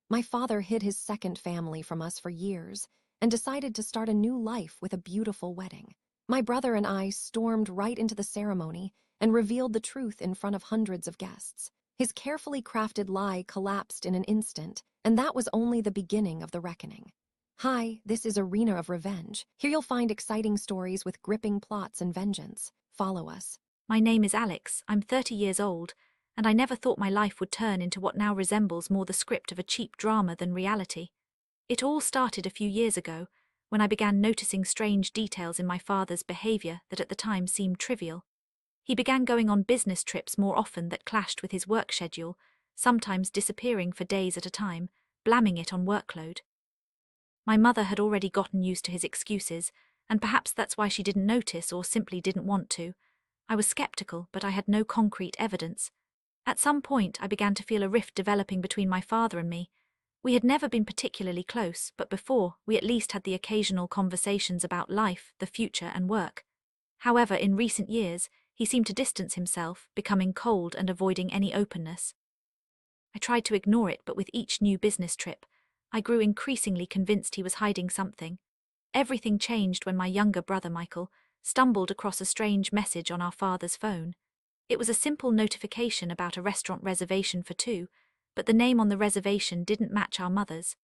My father hid his second family from us for years and decided to start a new life with a beautiful wedding. My brother and I stormed right into the ceremony and revealed the truth in front of hundreds of guests. His carefully crafted lie collapsed in an instant, and that was only the beginning of the reckoning. Hi, this is Arena of Revenge. Here you'll find exciting stories with gripping plots and vengeance. Follow us. My name is Alex, I'm 30 years old, and I never thought my life would turn into what now resembles more the script of a cheap drama than reality. It all started a few years ago, when I began noticing strange details in my father's behavior that at the time seemed trivial. He began going on business trips more often that clashed with his work schedule, sometimes disappearing for days at a time, blaming it on workload. My mother had already gotten used to his excuses, and perhaps that's why she didn't notice or simply didn't want to. I was skeptical, but I had no concrete evidence. At some point, I began to feel a rift developing between my father and me. We had never been particularly close, but before, we at least had the occasional conversations about life, the future, and work. However, in recent years, he seemed to distance himself, becoming cold and avoiding any openness. I tried to ignore it, but with each new business trip, I grew increasingly convinced he was hiding something. Everything changed when my younger brother Michael stumbled across a strange message on our father's phone. It was a simple notification about a restaurant reservation for two, but the name on the reservation didn't match our mother's.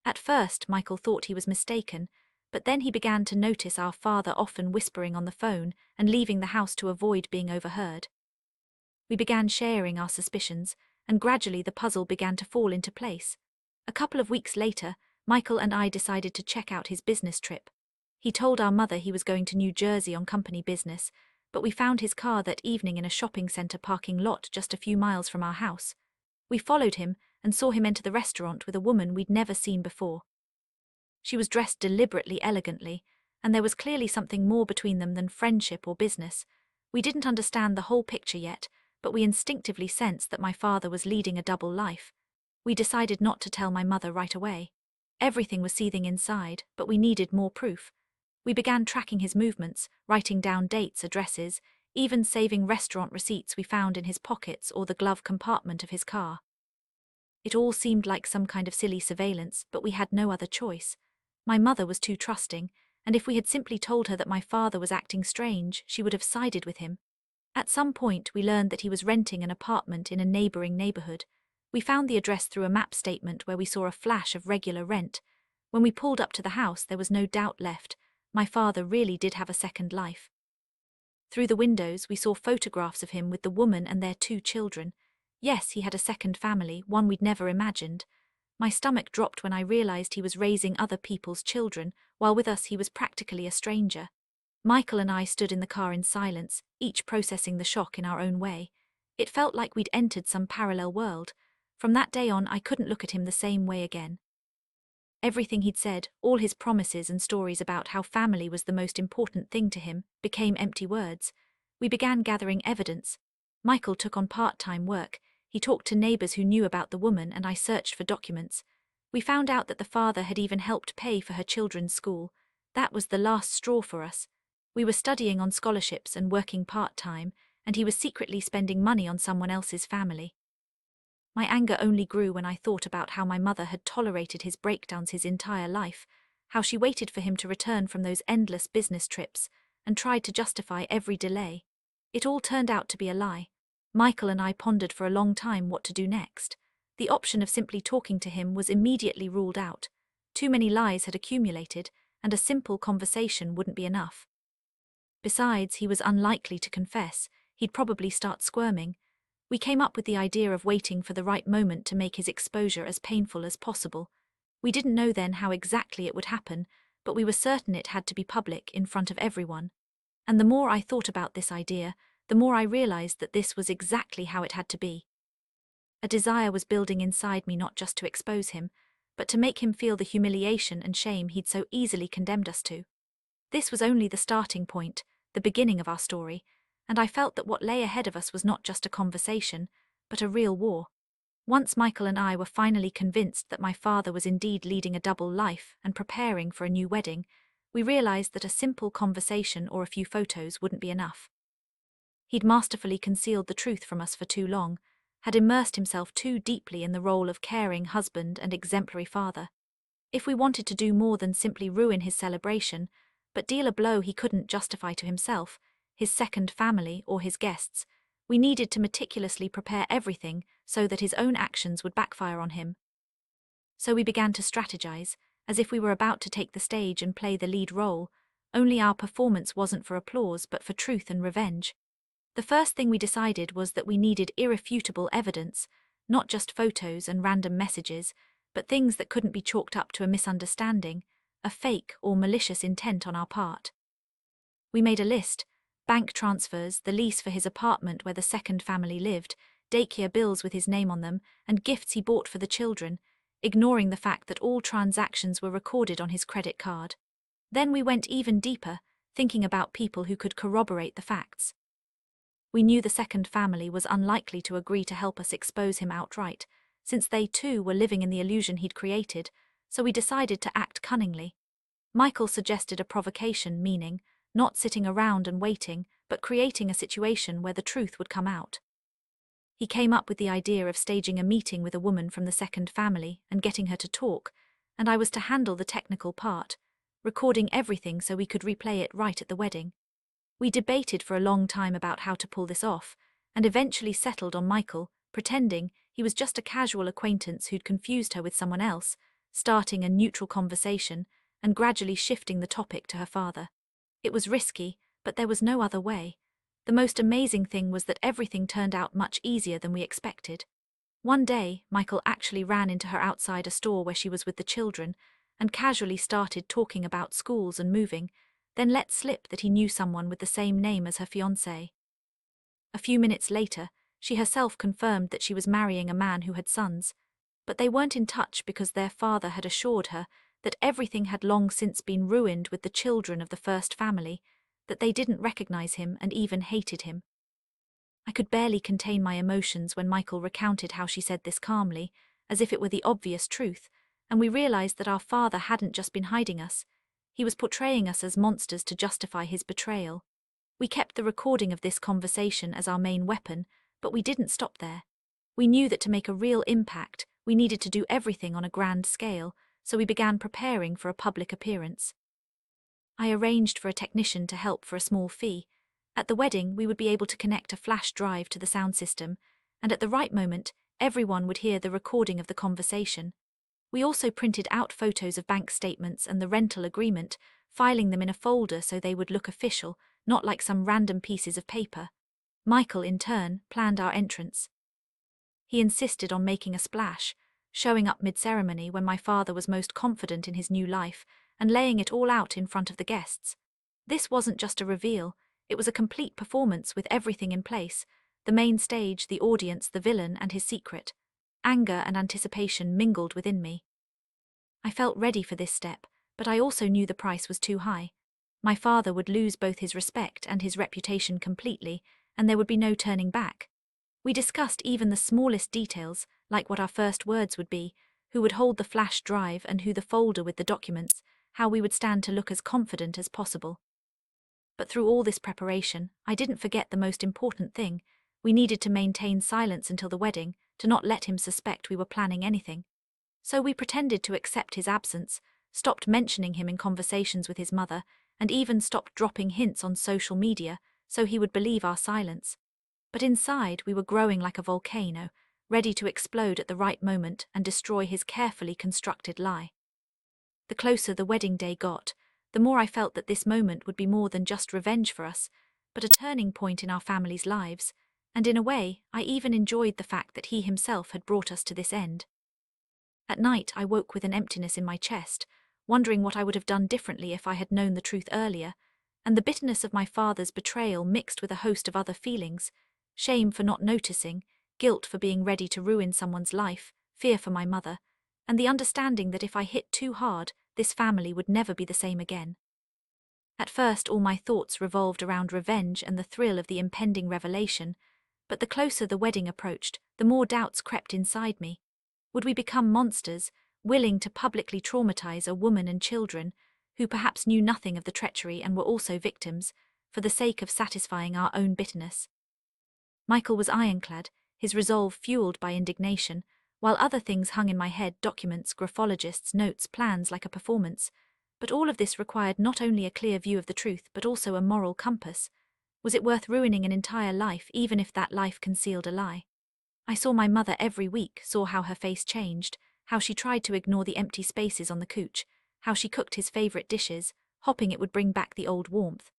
At first, Michael thought he was mistaken, but then he began to notice our father often whispering on the phone and leaving the house to avoid being overheard. We began sharing our suspicions, and gradually the puzzle began to fall into place. A couple of weeks later, Michael and I decided to check out his business trip. He told our mother he was going to New Jersey on company business, but we found his car that evening in a shopping center parking lot just a few miles from our house. We followed him and saw him enter the restaurant with a woman we'd never seen before. She was dressed deliberately elegantly, and there was clearly something more between them than friendship or business. We didn't understand the whole picture yet, but we instinctively sensed that my father was leading a double life. We decided not to tell my mother right away. Everything was seething inside, but we needed more proof. We began tracking his movements, writing down dates, addresses, even saving restaurant receipts we found in his pockets or the glove compartment of his car. It all seemed like some kind of silly surveillance, but we had no other choice. My mother was too trusting, and if we had simply told her that my father was acting strange, she would have sided with him. At some point, we learned that he was renting an apartment in a neighboring neighborhood. We found the address through a map statement where we saw a flash of regular rent. When we pulled up to the house, there was no doubt left. My father really did have a second life. Through the windows, we saw photographs of him with the woman and their two children. Yes, he had a second family, one we'd never imagined. My stomach dropped when I realized he was raising other people's children, while with us he was practically a stranger. Michael and I stood in the car in silence, each processing the shock in our own way. It felt like we'd entered some parallel world. From that day on, I couldn't look at him the same way again. Everything he'd said, all his promises and stories about how family was the most important thing to him, became empty words. We began gathering evidence. Michael took on part-time work. He talked to neighbors who knew about the woman, and I searched for documents. We found out that the father had even helped pay for her children's school. That was the last straw for us. We were studying on scholarships and working part-time, and he was secretly spending money on someone else's family. My anger only grew when I thought about how my mother had tolerated his breakdowns his entire life, how she waited for him to return from those endless business trips, and tried to justify every delay. It all turned out to be a lie. Michael and I pondered for a long time what to do next. The option of simply talking to him was immediately ruled out. Too many lies had accumulated, and a simple conversation wouldn't be enough. Besides, he was unlikely to confess. He'd probably start squirming. We came up with the idea of waiting for the right moment to make his exposure as painful as possible. We didn't know then how exactly it would happen, but we were certain it had to be public in front of everyone. And the more I thought about this idea, the more I realized that this was exactly how it had to be. A desire was building inside me not just to expose him, but to make him feel the humiliation and shame he'd so easily condemned us to. This was only the starting point, the beginning of our story, and I felt that what lay ahead of us was not just a conversation, but a real war. Once Michael and I were finally convinced that my father was indeed leading a double life and preparing for a new wedding, we realized that a simple conversation or a few photos wouldn't be enough. He'd masterfully concealed the truth from us for too long. had immersed himself too deeply in the role of caring husband and exemplary father. If we wanted to do more than simply ruin his celebration, but deal a blow he couldn't justify to himself, his second family, or his guests, we needed to meticulously prepare everything so that his own actions would backfire on him. So we began to strategize, as if we were about to take the stage and play the lead role, only our performance wasn't for applause but for truth and revenge. The first thing we decided was that we needed irrefutable evidence, not just photos and random messages, but things that couldn't be chalked up to a misunderstanding, a fake or malicious intent on our part. We made a list: bank transfers, the lease for his apartment where the second family lived, daycare bills with his name on them, and gifts he bought for the children, ignoring the fact that all transactions were recorded on his credit card. Then we went even deeper, thinking about people who could corroborate the facts. We knew the second family was unlikely to agree to help us expose him outright, since they too were living in the illusion he'd created, so we decided to act cunningly. Michael suggested a provocation, meaning not sitting around and waiting, but creating a situation where the truth would come out. He came up with the idea of staging a meeting with a woman from the second family and getting her to talk, and I was to handle the technical part, recording everything so we could replay it right at the wedding. We debated for a long time about how to pull this off, and eventually settled on Michael, pretending he was just a casual acquaintance who'd confused her with someone else, starting a neutral conversation and gradually shifting the topic to her father. It was risky, but there was no other way. The most amazing thing was that everything turned out much easier than we expected. One day, Michael actually ran into her outside a store where she was with the children and casually started talking about schools and moving, then let slip that he knew someone with the same name as her fiancé. A few minutes later, she herself confirmed that she was marrying a man who had sons, but they weren't in touch because their father had assured her that everything had long since been ruined with the children of the first family, that they didn't recognize him and even hated him. I could barely contain my emotions when Michael recounted how she said this calmly, as if it were the obvious truth, and we realized that our father hadn't just been hiding us. He was portraying us as monsters to justify his betrayal. We kept the recording of this conversation as our main weapon, but we didn't stop there. We knew that to make a real impact, we needed to do everything on a grand scale, so we began preparing for a public appearance. I arranged for a technician to help for a small fee. At the wedding, we would be able to connect a flash drive to the sound system, and at the right moment, everyone would hear the recording of the conversation. We also printed out photos of bank statements and the rental agreement, filing them in a folder so they would look official, not like some random pieces of paper. Michael, in turn, planned our entrance. He insisted on making a splash, showing up mid-ceremony when my father was most confident in his new life, and laying it all out in front of the guests. This wasn't just a reveal, it was a complete performance with everything in place: the main stage, the audience, the villain, and his secret. Anger and anticipation mingled within me. I felt ready for this step, but I also knew the price was too high. My father would lose both his respect and his reputation completely, and there would be no turning back. We discussed even the smallest details, like what our first words would be, who would hold the flash drive and who the folder with the documents, how we would stand to look as confident as possible. But through all this preparation, I didn't forget the most important thing: we needed to maintain silence until the wedding, to not let him suspect we were planning anything. So we pretended to accept his absence, stopped mentioning him in conversations with his mother, and even stopped dropping hints on social media so he would believe our silence. But inside, we were growing like a volcano, ready to explode at the right moment and destroy his carefully constructed lie. The closer the wedding day got, the more I felt that this moment would be more than just revenge for us, but a turning point in our family's lives, and in a way, I even enjoyed the fact that he himself had brought us to this end. At night, I woke with an emptiness in my chest, wondering what I would have done differently if I had known the truth earlier, and the bitterness of my father's betrayal mixed with a host of other feelings: shame for not noticing, guilt for being ready to ruin someone's life, fear for my mother, and the understanding that if I hit too hard, this family would never be the same again. At first, all my thoughts revolved around revenge and the thrill of the impending revelation, but the closer the wedding approached, the more doubts crept inside me. Would we become monsters, willing to publicly traumatize a woman and children, who perhaps knew nothing of the treachery and were also victims, for the sake of satisfying our own bitterness? Michael was ironclad, his resolve fueled by indignation, while other things hung in my head: documents, graphologists, notes, plans, like a performance. But all of this required not only a clear view of the truth but also a moral compass. Was it worth ruining an entire life, even if that life concealed a lie? I saw my mother every week, saw how her face changed, how she tried to ignore the empty spaces on the couch, how she cooked his favorite dishes, hoping it would bring back the old warmth.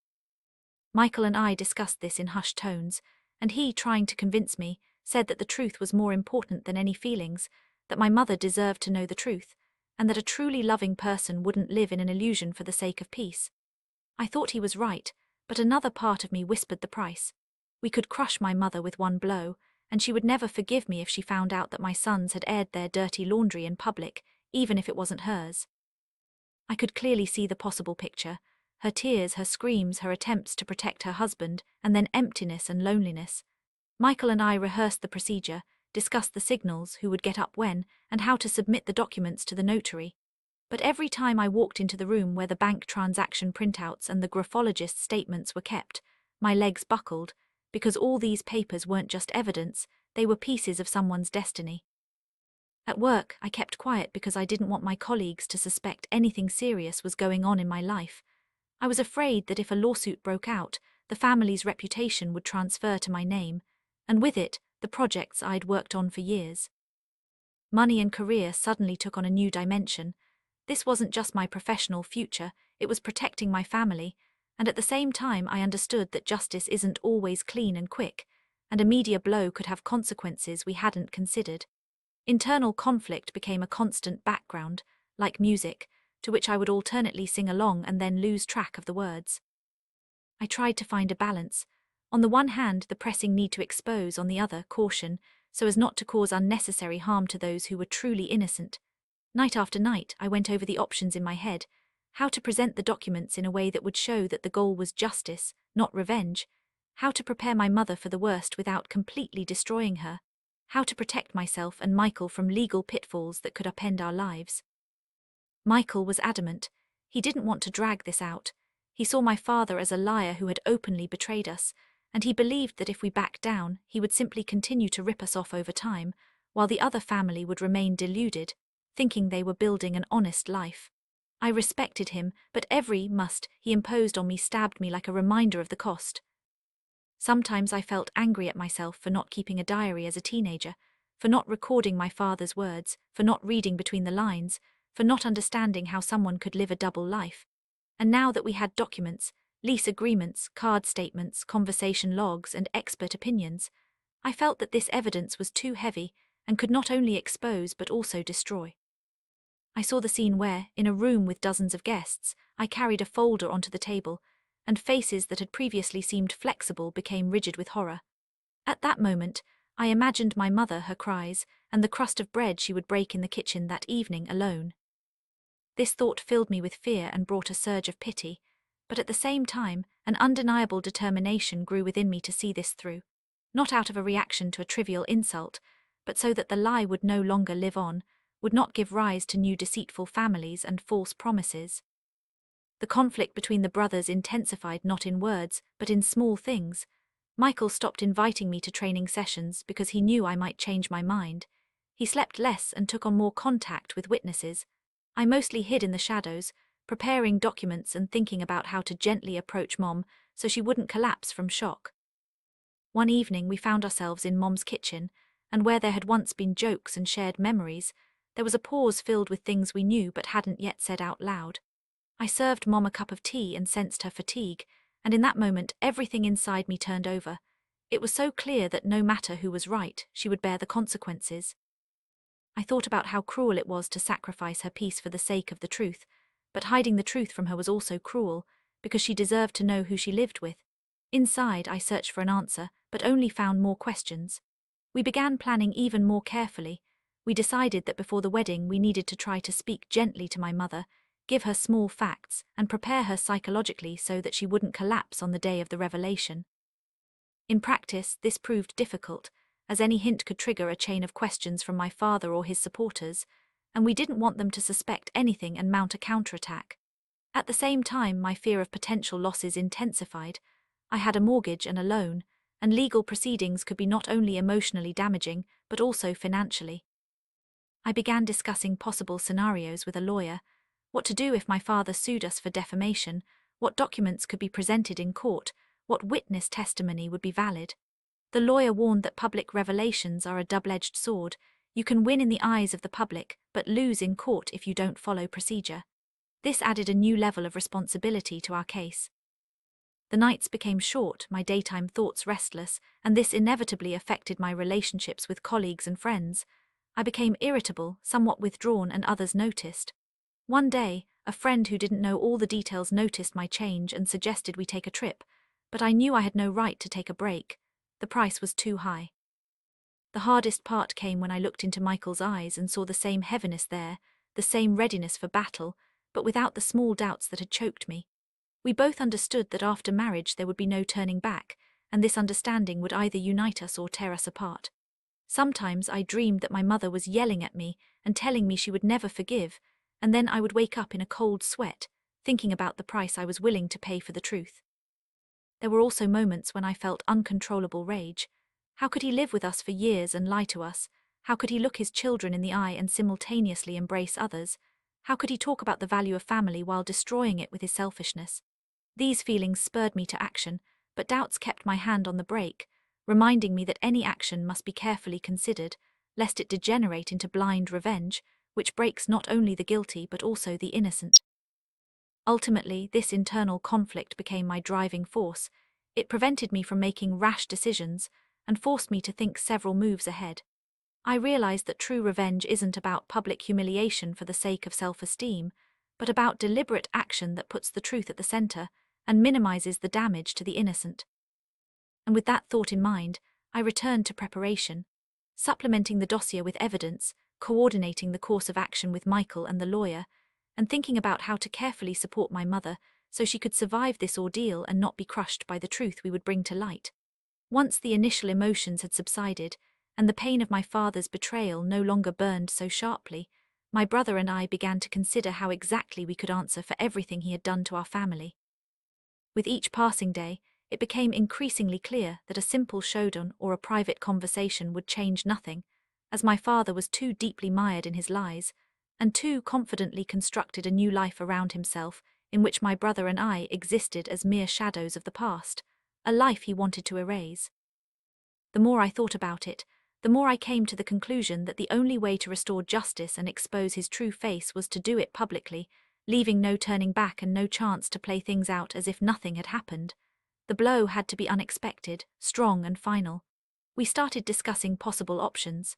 Michael and I discussed this in hushed tones, and he, trying to convince me, said that the truth was more important than any feelings, that my mother deserved to know the truth, and that a truly loving person wouldn't live in an illusion for the sake of peace. I thought he was right, but another part of me whispered the price. We could crush my mother with one blow, and she would never forgive me if she found out that my sons had aired their dirty laundry in public, even if it wasn't hers. I could clearly see the possible picture: her tears, her screams, her attempts to protect her husband, and then emptiness and loneliness. Michael and I rehearsed the procedure, discussed the signals, who would get up when, and how to submit the documents to the notary. But every time I walked into the room where the bank transaction printouts and the graphologist's statements were kept, my legs buckled, because all these papers weren't just evidence, they were pieces of someone's destiny. At work, I kept quiet because I didn't want my colleagues to suspect anything serious was going on in my life. I was afraid that if a lawsuit broke out, the family's reputation would transfer to my name, and with it, the projects I'd worked on for years. Money and career suddenly took on a new dimension. This wasn't just my professional future, it was protecting my family, and at the same time I understood that justice isn't always clean and quick, and a media blow could have consequences we hadn't considered. Internal conflict became a constant background, like music, to which I would alternately sing along and then lose track of the words. I tried to find a balance. On the one hand, the pressing need to expose; on the other, caution, so as not to cause unnecessary harm to those who were truly innocent. Night after night, I went over the options in my head: how to present the documents in a way that would show that the goal was justice, not revenge; how to prepare my mother for the worst without completely destroying her; how to protect myself and Michael from legal pitfalls that could upend our lives. Michael was adamant. He didn't want to drag this out. He saw my father as a liar who had openly betrayed us, and he believed that if we backed down, he would simply continue to rip us off over time, while the other family would remain deluded, thinking they were building an honest life. I respected him, but every must he imposed on me stabbed me like a reminder of the cost. Sometimes I felt angry at myself for not keeping a diary as a teenager, for not recording my father's words, for not reading between the lines, for not understanding how someone could live a double life. And now that we had documents, lease agreements, card statements, conversation logs, and expert opinions, I felt that this evidence was too heavy and could not only expose but also destroy. I saw the scene where, in a room with dozens of guests, I carried a folder onto the table, and faces that had previously seemed flexible became rigid with horror. At that moment, I imagined my mother, her cries, and the crust of bread she would break in the kitchen that evening alone. This thought filled me with fear and brought a surge of pity, but at the same time, an undeniable determination grew within me to see this through, not out of a reaction to a trivial insult, but so that the lie would no longer live on, would not give rise to new deceitful families and false promises. The conflict between the brothers intensified not in words, but in small things. Michael stopped inviting me to training sessions because he knew I might change my mind. He slept less and took on more contact with witnesses. I mostly hid in the shadows, preparing documents and thinking about how to gently approach Mom so she wouldn't collapse from shock. One evening we found ourselves in Mom's kitchen, and where there had once been jokes and shared memories, there was a pause filled with things we knew but hadn't yet said out loud. I served Mom a cup of tea and sensed her fatigue, and in that moment everything inside me turned over. It was so clear that no matter who was right, she would bear the consequences. I thought about how cruel it was to sacrifice her peace for the sake of the truth, but hiding the truth from her was also cruel, because she deserved to know who she lived with. Inside, I searched for an answer, but only found more questions. We began planning even more carefully. We decided that before the wedding we needed to try to speak gently to my mother, give her small facts, and prepare her psychologically so that she wouldn't collapse on the day of the revelation. In practice, this proved difficult, as any hint could trigger a chain of questions from my father or his supporters, and we didn't want them to suspect anything and mount a counterattack. At the same time, my fear of potential losses intensified. I had a mortgage and a loan, and legal proceedings could be not only emotionally damaging, but also financially. I began discussing possible scenarios with a lawyer: what to do if my father sued us for defamation, what documents could be presented in court, what witness testimony would be valid. The lawyer warned that public revelations are a double-edged sword. You can win in the eyes of the public, but lose in court if you don't follow procedure. This added a new level of responsibility to our case. The nights became short, my daytime thoughts restless, and this inevitably affected my relationships with colleagues and friends. I became irritable, somewhat withdrawn, and others noticed. One day, a friend who didn't know all the details noticed my change and suggested we take a trip, but I knew I had no right to take a break. The price was too high. The hardest part came when I looked into Michael's eyes and saw the same heaviness there, the same readiness for battle, but without the small doubts that had choked me. We both understood that after marriage there would be no turning back, and this understanding would either unite us or tear us apart. Sometimes I dreamed that my mother was yelling at me and telling me she would never forgive, and then I would wake up in a cold sweat, thinking about the price I was willing to pay for the truth. There were also moments when I felt uncontrollable rage. How could he live with us for years and lie to us? How could he look his children in the eye and simultaneously embrace others? How could he talk about the value of family while destroying it with his selfishness? These feelings spurred me to action, but doubts kept my hand on the brake, reminding me that any action must be carefully considered, lest it degenerate into blind revenge, which breaks not only the guilty but also the innocent. Ultimately, this internal conflict became my driving force. It prevented me from making rash decisions and forced me to think several moves ahead. I realized that true revenge isn't about public humiliation for the sake of self-esteem, but about deliberate action that puts the truth at the center and minimizes the damage to the innocent. And with that thought in mind, I returned to preparation, supplementing the dossier with evidence, coordinating the course of action with Michael and the lawyer, and thinking about how to carefully support my mother so she could survive this ordeal and not be crushed by the truth we would bring to light. Once the initial emotions had subsided, and the pain of my father's betrayal no longer burned so sharply, my brother and I began to consider how exactly we could answer for everything he had done to our family. With each passing day, it became increasingly clear that a simple showdown or a private conversation would change nothing, as my father was too deeply mired in his lies, and too confidently constructed a new life around himself in which my brother and I existed as mere shadows of the past, a life he wanted to erase. The more I thought about it, the more I came to the conclusion that the only way to restore justice and expose his true face was to do it publicly, leaving no turning back and no chance to play things out as if nothing had happened. The blow had to be unexpected, strong and final. We started discussing possible options.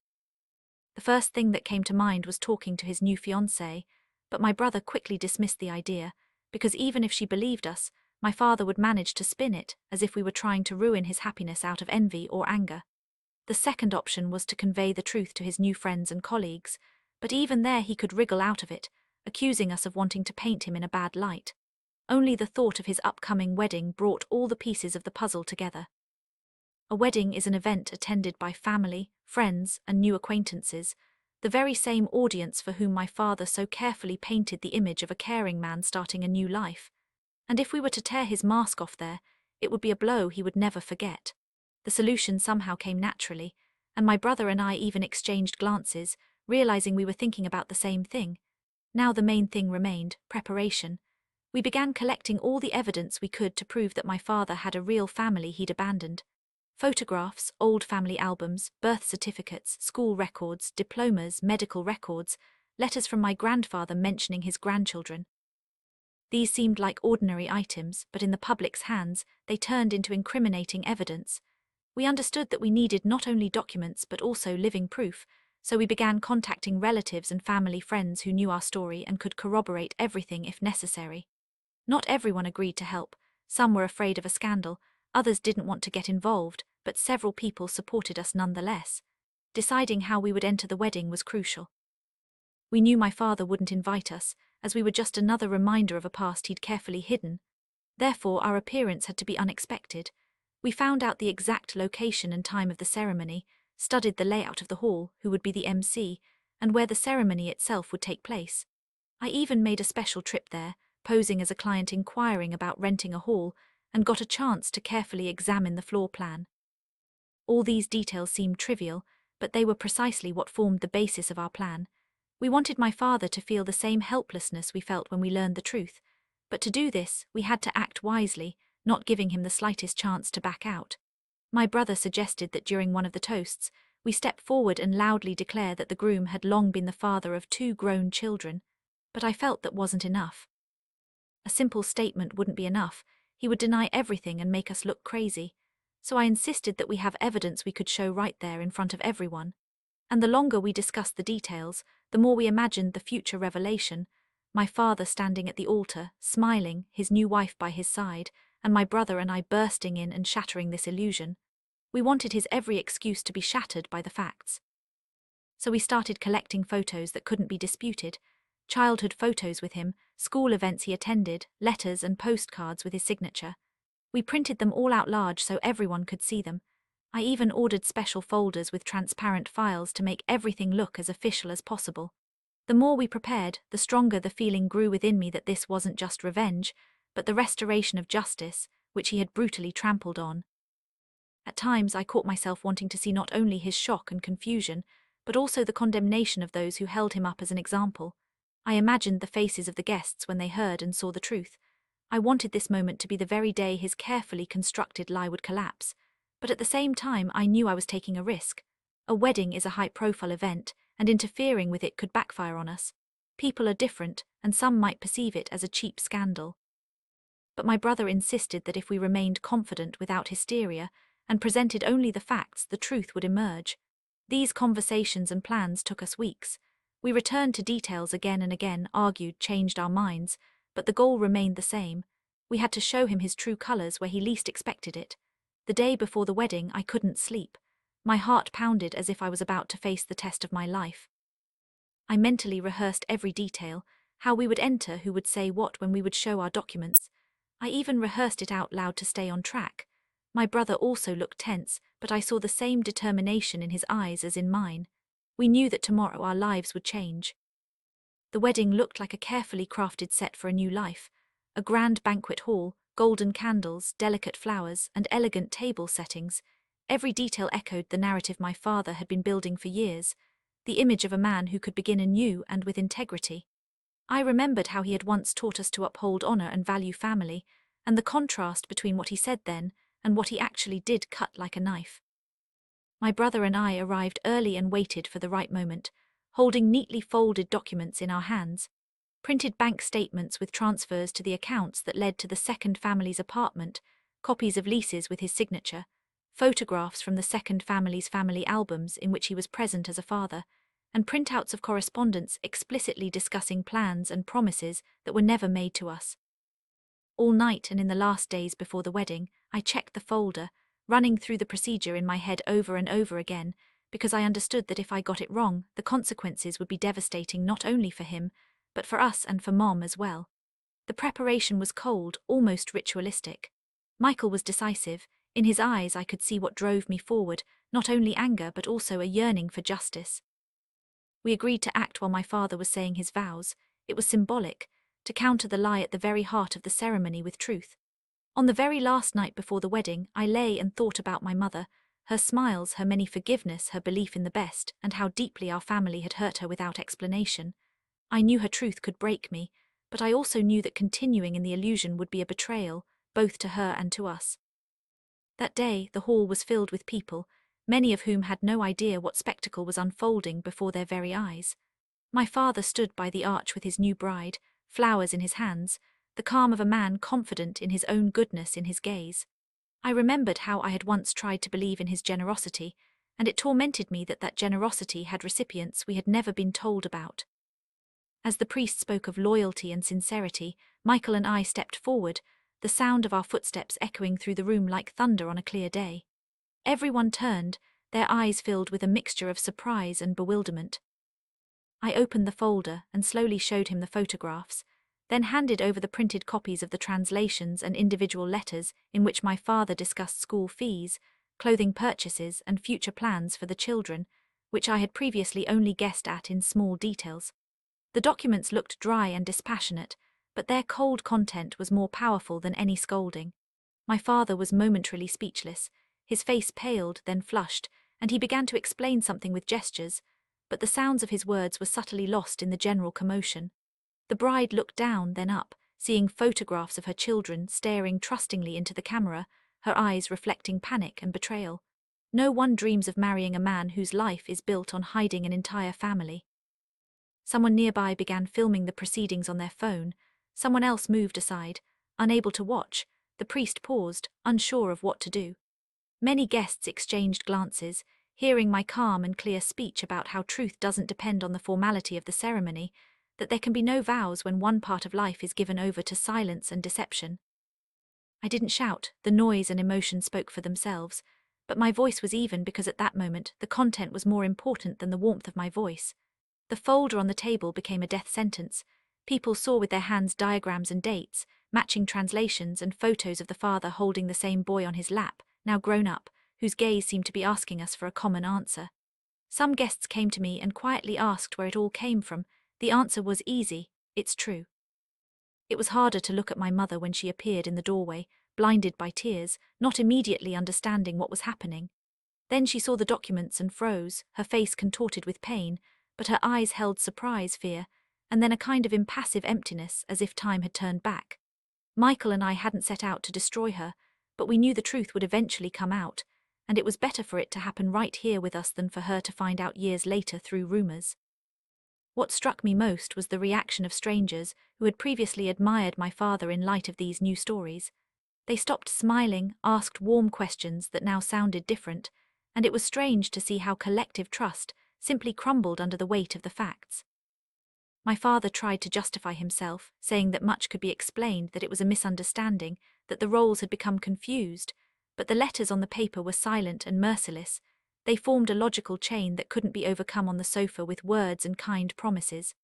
The first thing that came to mind was talking to his new fiancée, but my brother quickly dismissed the idea, because even if she believed us, my father would manage to spin it as if we were trying to ruin his happiness out of envy or anger. The second option was to convey the truth to his new friends and colleagues, but even there he could wriggle out of it, accusing us of wanting to paint him in a bad light. Only the thought of his upcoming wedding brought all the pieces of the puzzle together. A wedding is an event attended by family, friends, and new acquaintances, the very same audience for whom my father so carefully painted the image of a caring man starting a new life. And if we were to tear his mask off there, it would be a blow he would never forget. The solution somehow came naturally, and my brother and I even exchanged glances, realizing we were thinking about the same thing. Now the main thing remained: preparation. We began collecting all the evidence we could to prove that my father had a real family he'd abandoned. Photographs, old family albums, birth certificates, school records, diplomas, medical records, letters from my grandfather mentioning his grandchildren. These seemed like ordinary items, but in the public's hands, they turned into incriminating evidence. We understood that we needed not only documents but also living proof, so we began contacting relatives and family friends who knew our story and could corroborate everything if necessary. Not everyone agreed to help. Some were afraid of a scandal, others didn't want to get involved, but several people supported us nonetheless. Deciding how we would enter the wedding was crucial. We knew my father wouldn't invite us, as we were just another reminder of a past he'd carefully hidden. Therefore, our appearance had to be unexpected. We found out the exact location and time of the ceremony, studied the layout of the hall, who would be the MC, and where the ceremony itself would take place. I even made a special trip there, posing as a client inquiring about renting a hall, and got a chance to carefully examine the floor plan. All these details seemed trivial, but they were precisely what formed the basis of our plan. We wanted my father to feel the same helplessness we felt when we learned the truth, but to do this, we had to act wisely, not giving him the slightest chance to back out. My brother suggested that during one of the toasts, we step forward and loudly declare that the groom had long been the father of 2 grown children, but I felt that wasn't enough. A simple statement wouldn't be enough. He would deny everything and make us look crazy. So I insisted that we have evidence we could show right there in front of everyone. And the longer we discussed the details, the more we imagined the future revelation. My father standing at the altar, smiling, his new wife by his side, and my brother and I bursting in and shattering this illusion. We wanted his every excuse to be shattered by the facts. So we started collecting photos that couldn't be disputed, childhood photos with him, school events he attended, letters and postcards with his signature. We printed them all out large so everyone could see them. I even ordered special folders with transparent files to make everything look as official as possible. The more we prepared, the stronger the feeling grew within me that this wasn't just revenge, but the restoration of justice, which he had brutally trampled on. At times I caught myself wanting to see not only his shock and confusion, but also the condemnation of those who held him up as an example. I imagined the faces of the guests when they heard and saw the truth. I wanted this moment to be the very day his carefully constructed lie would collapse, but at the same time I knew I was taking a risk. A wedding is a high-profile event, and interfering with it could backfire on us. People are different, and some might perceive it as a cheap scandal. But my brother insisted that if we remained confident without hysteria, and presented only the facts, the truth would emerge. These conversations and plans took us weeks. We returned to details again and again, argued, changed our minds, but the goal remained the same. We had to show him his true colors where he least expected it. The day before the wedding, I couldn't sleep. My heart pounded as if I was about to face the test of my life. I mentally rehearsed every detail, how we would enter, who would say what when we would show our documents. I even rehearsed it out loud to stay on track. My brother also looked tense, but I saw the same determination in his eyes as in mine. We knew that tomorrow our lives would change. The wedding looked like a carefully crafted set for a new life. A grand banquet hall, golden candles, delicate flowers, and elegant table settings. Every detail echoed the narrative my father had been building for years, the image of a man who could begin anew and with integrity. I remembered how he had once taught us to uphold honor and value family, and the contrast between what he said then and what he actually did cut like a knife. My brother and I arrived early and waited for the right moment, holding neatly folded documents in our hands, printed bank statements with transfers to the accounts that led to the second family's apartment, copies of leases with his signature, photographs from the second family's family albums in which he was present as a father, and printouts of correspondence explicitly discussing plans and promises that were never made to us. All night and in the last days before the wedding, I checked the folder, running through the procedure in my head over and over again, because I understood that if I got it wrong, the consequences would be devastating not only for him, but for us and for Mom as well. The preparation was cold, almost ritualistic. Michael was decisive. In his eyes I could see what drove me forward, not only anger but also a yearning for justice. We agreed to act while my father was saying his vows. It was symbolic, to counter the lie at the very heart of the ceremony with truth. On the very last night before the wedding, I lay and thought about my mother, her smiles, her many forgiveness, her belief in the best, and how deeply our family had hurt her without explanation. I knew her truth could break me, but I also knew that continuing in the illusion would be a betrayal, both to her and to us. That day, the hall was filled with people, many of whom had no idea what spectacle was unfolding before their very eyes. My father stood by the arch with his new bride, flowers in his hands, the calm of a man confident in his own goodness in his gaze. I remembered how I had once tried to believe in his generosity, and it tormented me that that generosity had recipients we had never been told about. As the priest spoke of loyalty and sincerity, Michael and I stepped forward, the sound of our footsteps echoing through the room like thunder on a clear day. Everyone turned, their eyes filled with a mixture of surprise and bewilderment. I opened the folder and slowly showed him the photographs, then handed over the printed copies of the translations and individual letters in which my father discussed school fees, clothing purchases, and future plans for the children, which I had previously only guessed at in small details. The documents looked dry and dispassionate, but their cold content was more powerful than any scolding. My father was momentarily speechless, His face paled, then flushed, and he began to explain something with gestures, but the sounds of his words were subtly lost in the general commotion. The bride looked down, then up, seeing photographs of her children staring trustingly into the camera, her eyes reflecting panic and betrayal. No one dreams of marrying a man whose life is built on hiding an entire family. Someone nearby began filming the proceedings on their phone. Someone else moved aside, unable to watch. The priest paused, unsure of what to do. Many guests exchanged glances, hearing my calm and clear speech about how truth doesn't depend on the formality of the ceremony, that there can be no vows when one part of life is given over to silence and deception. I didn't shout, the noise and emotion spoke for themselves, but my voice was even because at that moment the content was more important than the warmth of my voice. The folder on the table became a death sentence. People saw with their hands diagrams and dates, matching translations and photos of the father holding the same boy on his lap, now grown up, whose gaze seemed to be asking us for a common answer. Some guests came to me and quietly asked where it all came from. The answer was easy: it's true. It was harder to look at my mother when she appeared in the doorway, blinded by tears, not immediately understanding what was happening. Then she saw the documents and froze, her face contorted with pain, but her eyes held surprise, fear, and then a kind of impassive emptiness, as if time had turned back. Michael and I hadn't set out to destroy her, but we knew the truth would eventually come out, and it was better for it to happen right here with us than for her to find out years later through rumors. What struck me most was the reaction of strangers who had previously admired my father in light of these new stories. They stopped smiling, asked warm questions that now sounded different, and it was strange to see how collective trust simply crumbled under the weight of the facts. My father tried to justify himself, saying that much could be explained, that it was a misunderstanding, that the roles had become confused, but the letters on the paper were silent and merciless. They formed a logical chain that couldn't be overcome on the sofa with words and kind promises.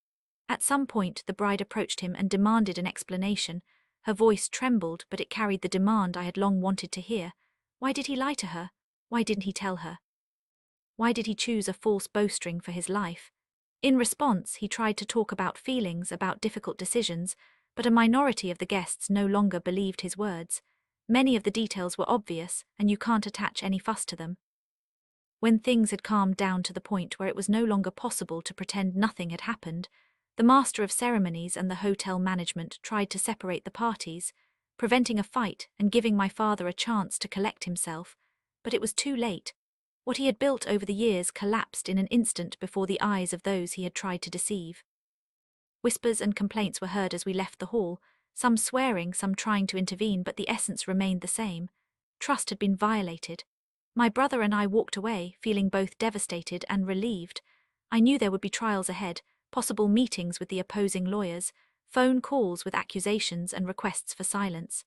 At some point, the bride approached him and demanded an explanation. Her voice trembled, but it carried the demand I had long wanted to hear. Why did he lie to her? Why didn't he tell her? Why did he choose a false bowstring for his life? In response, he tried to talk about feelings, about difficult decisions, but a minority of the guests no longer believed his words. Many of the details were obvious, and you can't attach any fuss to them. When things had calmed down to the point where it was no longer possible to pretend nothing had happened, the master of ceremonies and the hotel management tried to separate the parties, preventing a fight and giving my father a chance to collect himself, but it was too late. What he had built over the years collapsed in an instant before the eyes of those he had tried to deceive. Whispers and complaints were heard as we left the hall, some swearing, some trying to intervene, but the essence remained the same. Trust had been violated. My brother and I walked away, feeling both devastated and relieved. I knew there would be trials ahead, possible meetings with the opposing lawyers, phone calls with accusations and requests for silence.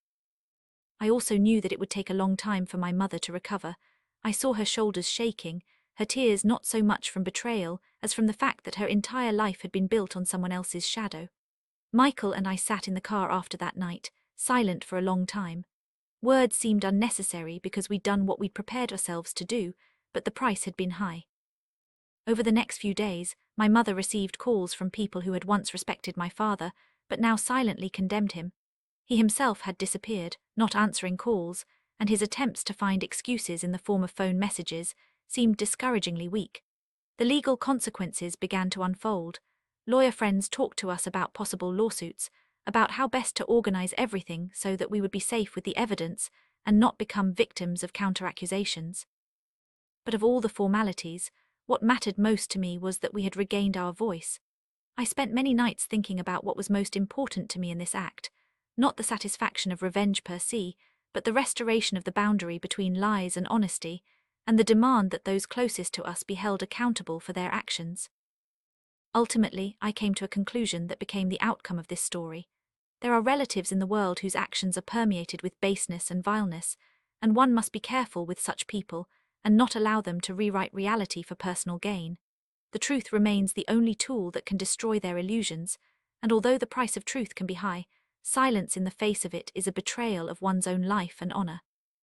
I also knew that it would take a long time for my mother to recover. I saw her shoulders shaking, her tears not so much from betrayal as from the fact that her entire life had been built on someone else's shadow. Michael and I sat in the car after that night, silent for a long time. Words seemed unnecessary because we'd done what we'd prepared ourselves to do, but the price had been high. Over the next few days, my mother received calls from people who had once respected my father, but now silently condemned him. He himself had disappeared, not answering calls, and his attempts to find excuses in the form of phone messages seemed discouragingly weak. The legal consequences began to unfold. Lawyer friends talked to us about possible lawsuits, about how best to organize everything so that we would be safe with the evidence and not become victims of counter-accusations. But of all the formalities, what mattered most to me was that we had regained our voice. I spent many nights thinking about what was most important to me in this act, not the satisfaction of revenge per se, but the restoration of the boundary between lies and honesty, and the demand that those closest to us be held accountable for their actions. Ultimately, I came to a conclusion that became the outcome of this story. There are relatives in the world whose actions are permeated with baseness and vileness, and one must be careful with such people and not allow them to rewrite reality for personal gain. The truth remains the only tool that can destroy their illusions, and although the price of truth can be high, silence in the face of it is a betrayal of one's own life and honor.